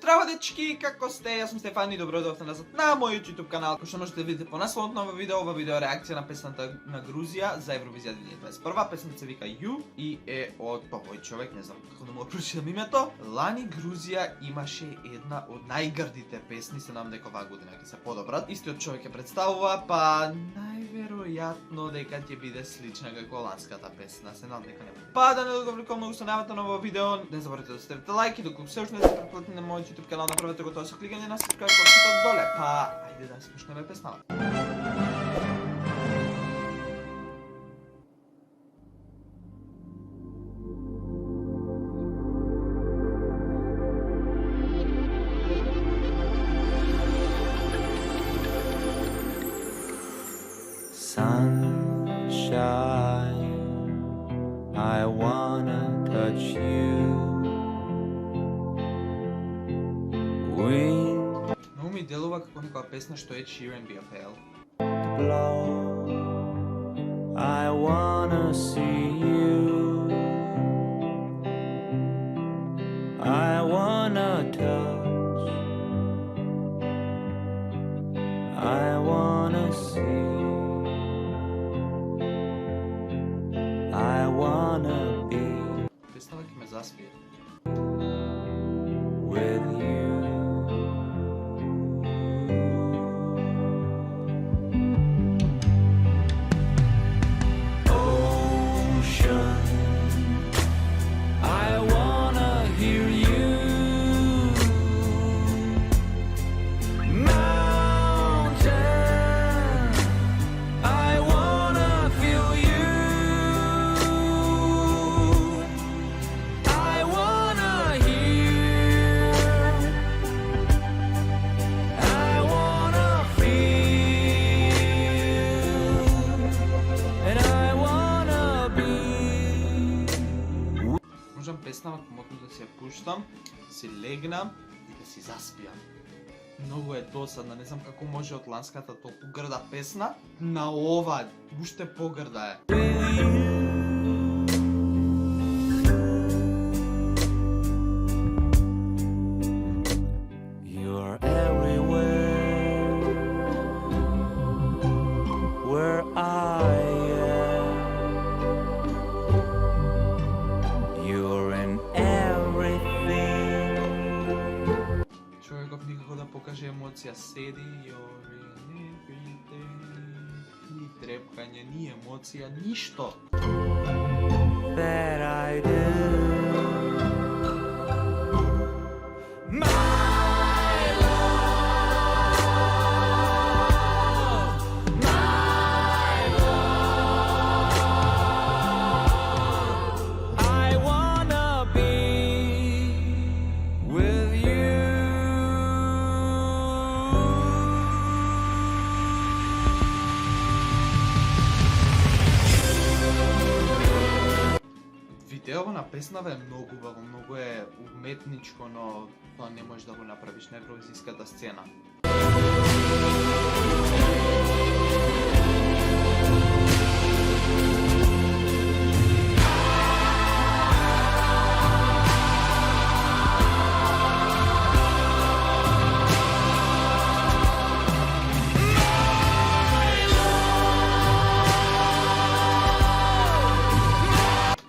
Здраво дечки, како сте? Јас сум Стефан и добро дојдовте назад на мојот YouTube канал. Кој што можете да видите по насловот на ова видео е реакција на песната на Грузија за Евровизија 2021. Песната се вика You и е од овој човек, не знам како да му прочитам името. Лани Грузија имаше една од најгрдите песни, се надам дека оваа година ќе се подобрат. Истиот човек ја представува, па најверојатно дека ќе биде слична како ланската песна, се надам дека не буде. Па да не договлекувам многу со најавата на овој видео, не заборавајте да ставите лајк и доколку се уште не сте претплатени на мојот YouTube канал, направете го тоа со кликање на subscribe кнопката доле. Па ајде да слушнеме песната. Sunshine, I wanna touch you. Wind Многу ми делува како некоја песна што Ed Sheeran би ја пеел. blow, I wanna see you. I wanna touch, I wanna see. I wanna be Песната ќе ме заспие. with you. Ocean, I wanna hear you. Mountain, I wanna feel you. I wanna hear, I wanna feel, and I wanna be. Можам песнава комотно да си ја пуштам, си легнам и да си заспиам. Многу е досадна, не знам како може од ланската толку грда песна на ова уште погрда е. You're everywhere where I am. You're in everything. Човеков никако да покаже емоција, седи, you're in everything. Ни трепкање, ни емоција, ништо. That I do. My love, my love, I wanna be with you. Видеото на песнава е многу убаво, многу е уметничко, но тоа не можеш да го направиш на евровизиската сцена.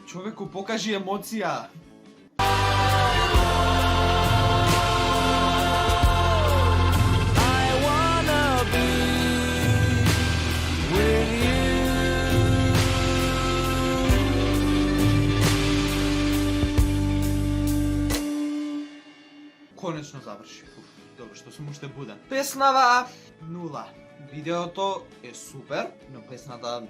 Човеку, покажи емоција. I wanna be with you. Конечно заврши. Добро што сум уште буден. Песнава 0. Видеото е супер, но песната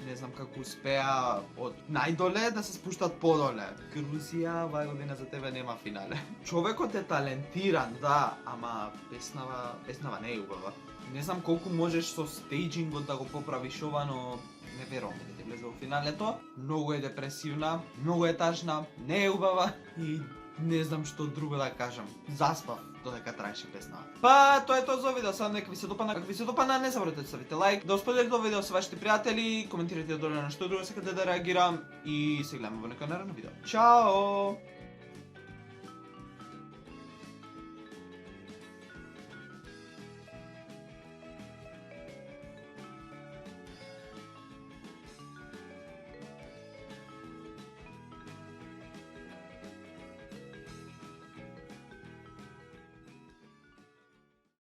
не знам како успеа од најдоле да се спуштат подоле. Грузија, оваа година за тебе нема финале. Човекот е талентиран, да, ама песнава не е убава. Не знам колку можеш со стейджингот да го поправиш ова, но не верувам дека ќе влезе во финалето. Многу е депресивна, многу е тажна, не е убава и не знам што друго да кажам. Заспав додека траеше песна. Па, тоа е тоа за видео. Сам нека ви се допадна. Ако ви се допадна, не заборавајте да ставите лайк, да споделите ова видео со вашите пријатели, коментирате доле на што друго сакате да реагирам и се гледаме во некој наредно видео. Чао!